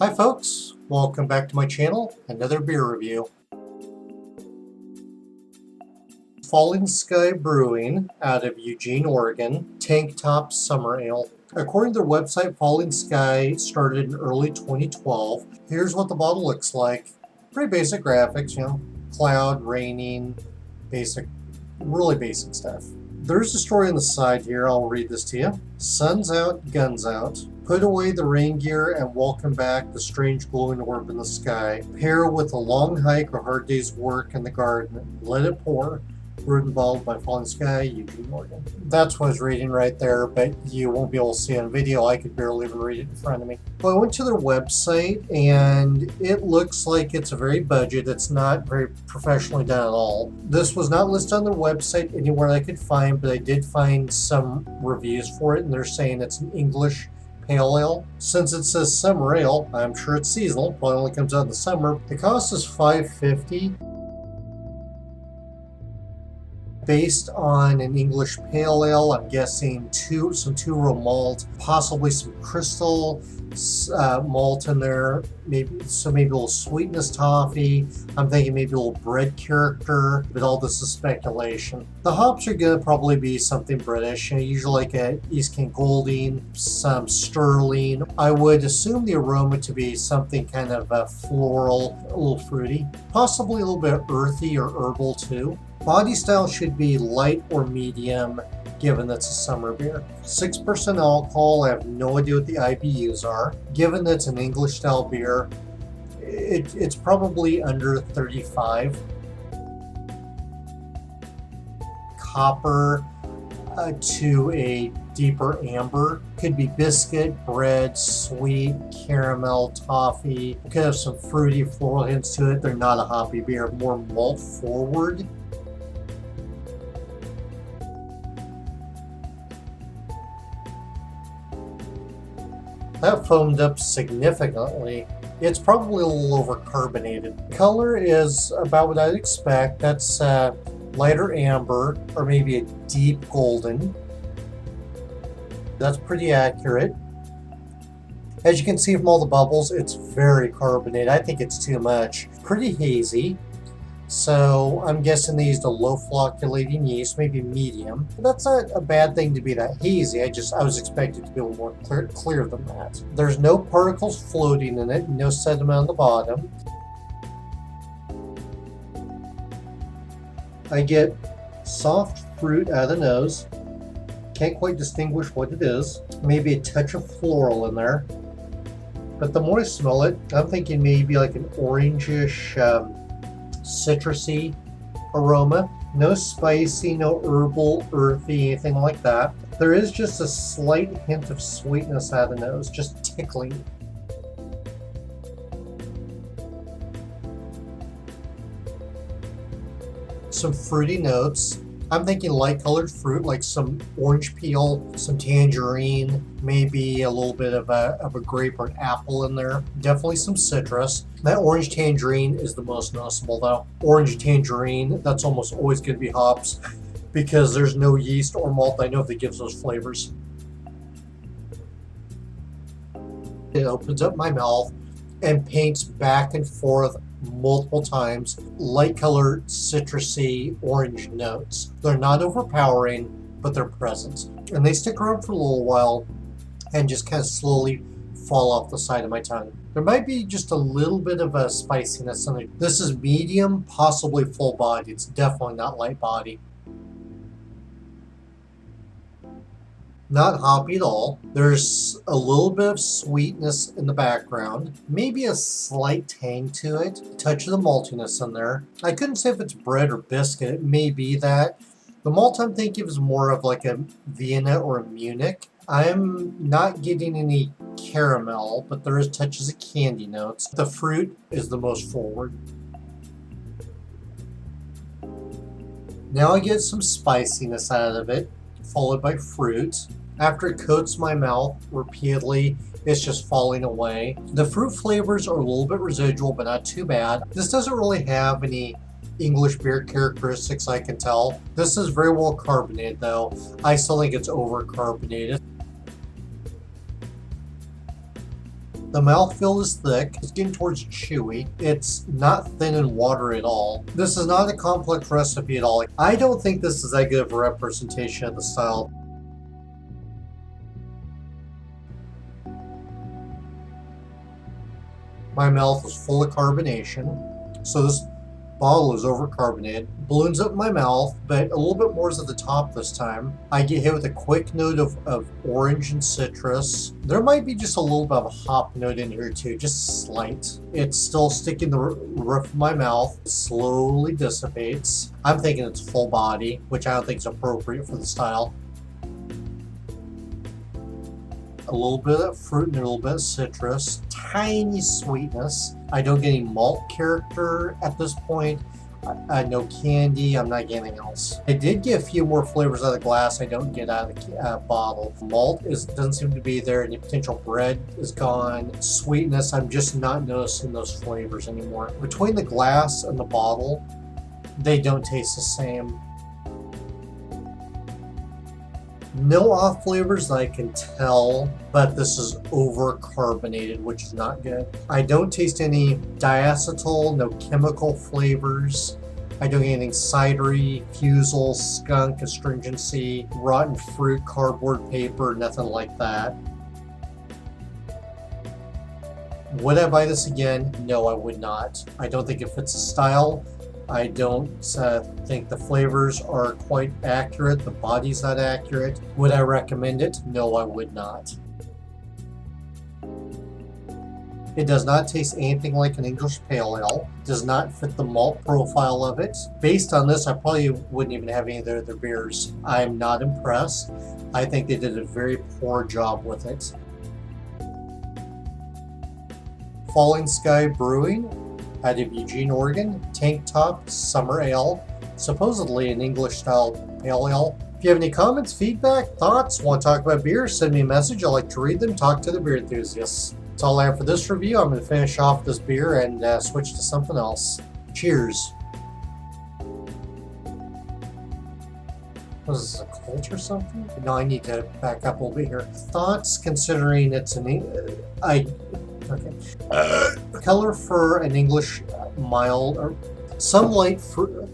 Hi folks, welcome back to my channel, another beer review. Falling Sky Brewing out of Eugene, Oregon, Tank Top Summer Ale. According to their website, Falling Sky started in early 2012. Here's what the bottle looks like. Pretty basic graphics, cloud, raining, basic, really basic stuff. There's a story on the side here, I'll read this to you. Sun's out, guns out. Put away the rain gear and welcome back the strange glowing orb in the sky. Pair with a long hike or hard day's work in the garden. Let it pour. Brewed and bottled by Falling Sky, Eugene, Oregon. That's what I was reading right there, but you won't be able to see on video. I could barely even read it in front of me. Well, I went to their website, and it looks like it's a very budget. It's not very professionally done at all. This was not listed on their website anywhere I could find, but I did find some reviews for it, and they're saying it's an English pale ale. Since it says summer ale, I'm sure it's seasonal. Probably only comes out in the summer. The cost is $5.50. Based on an English pale ale, I'm guessing some two-row malt, possibly some crystal malt in there, maybe a little sweetness toffee. I'm thinking maybe a little bread character, but all this is speculation. The hops are gonna probably be something British, usually like a East Kent Golding, some Sterling. I would assume the aroma to be something kind of floral, a little fruity, possibly a little bit earthy or herbal too. Body style should be light or medium, given that's a summer beer. 6% alcohol, I have no idea what the IBUs are. Given that it's an English style beer, it's probably under 35. Copper to a deeper amber. Could be biscuit, bread, sweet, caramel, toffee. Could have some fruity floral hints to it. They're not a hoppy beer, more malt forward. That foamed up significantly. It's probably a little overcarbonated. Color is about what I'd expect. That's lighter amber or maybe a deep golden. That's pretty accurate. As you can see from all the bubbles, it's very carbonated. I think it's too much. Pretty hazy. So I'm guessing they used a low flocculating yeast, maybe medium. That's not a bad thing to be that hazy. I was expecting it to be a little more clear than that. There's no particles floating in it, no sediment on the bottom. I get soft fruit out of the nose. Can't quite distinguish what it is. Maybe a touch of floral in there. But the more I smell it, I'm thinking maybe like an orangish, citrusy aroma. No spicy, no herbal, earthy, anything like that. There is just a slight hint of sweetness out of the nose, just tickling. Some fruity notes. I'm thinking light colored fruit, like some orange peel, some tangerine, maybe a little bit of a grape or an apple in there. Definitely some citrus. That orange tangerine is the most noticeable though. Orange tangerine, that's almost always going to be hops because there's no yeast or malt I know that gives those flavors. It opens up my mouth and paints back and forth multiple times light colored citrusy orange notes. They're not overpowering, but they're present, and they stick around for a little while and just kind of slowly fall off the side of my tongue. There might be just a little bit of a spiciness in it. This is medium, possibly full body. It's definitely not light body. Not hoppy at all. There's a little bit of sweetness in the background, maybe a slight tang to it, a touch of the maltiness in there. I couldn't say if it's bread or biscuit. It may be that. The malt I'm thinking is more of like a Vienna or a Munich. I'm not getting any caramel, but there is touches of candy notes. The fruit is the most forward. Now I get some spiciness out of it, followed by fruit. After it coats my mouth repeatedly, it's just falling away. The fruit flavors are a little bit residual, but not too bad. This doesn't really have any English beer characteristics I can tell. This is very well carbonated though. I still think it's over carbonated. The mouthfeel is thick, it's getting towards chewy. It's not thin and watery at all. This is not a complex recipe at all. I don't think this is that good of a representation of the style. My mouth is full of carbonation, so this bottle is overcarbonated. Balloons up my mouth, but a little bit more is at the top this time. I get hit with a quick note of orange and citrus. There might be just a little bit of a hop note in here too, just slight. It's still sticking the roof of my mouth. It slowly dissipates. I'm thinking it's full body, which I don't think is appropriate for the style. A little bit of fruit and a little bit of citrus, tiny sweetness. I don't get any malt character at this point. No candy, I'm not getting anything else. I did get a few more flavors out of the glass I don't get out of the bottle. Malt doesn't seem to be there, any potential bread is gone. Sweetness, I'm just not noticing those flavors anymore. Between the glass and the bottle, they don't taste the same. No off flavors that I can tell, but this is over carbonated, which is not good. I don't taste any diacetyl, no chemical flavors. I don't get anything cidery, fusel, skunk, astringency, rotten fruit, cardboard paper, nothing like that. Would I buy this again? No, I would not. I don't think it fits the style. I don't think the flavors are quite accurate. The body's not accurate. Would I recommend it? No, I would not. It does not taste anything like an English Pale Ale. It does not fit the malt profile of it. Based on this, I probably wouldn't even have any of their other beers. I'm not impressed. I think they did a very poor job with it. Falling Sky Brewing out of Eugene, Oregon, Tank Top Summer Ale, supposedly an English-style pale ale. If you have any comments, feedback, thoughts, want to talk about beer, send me a message. I like to read them, talk to the beer enthusiasts. That's all I have for this review. I'm going to finish off this beer and switch to something else. Cheers. Was this a Colt or something? No, I need to back up a little bit here. Thoughts, considering it's an color for an English mild or some light fruit.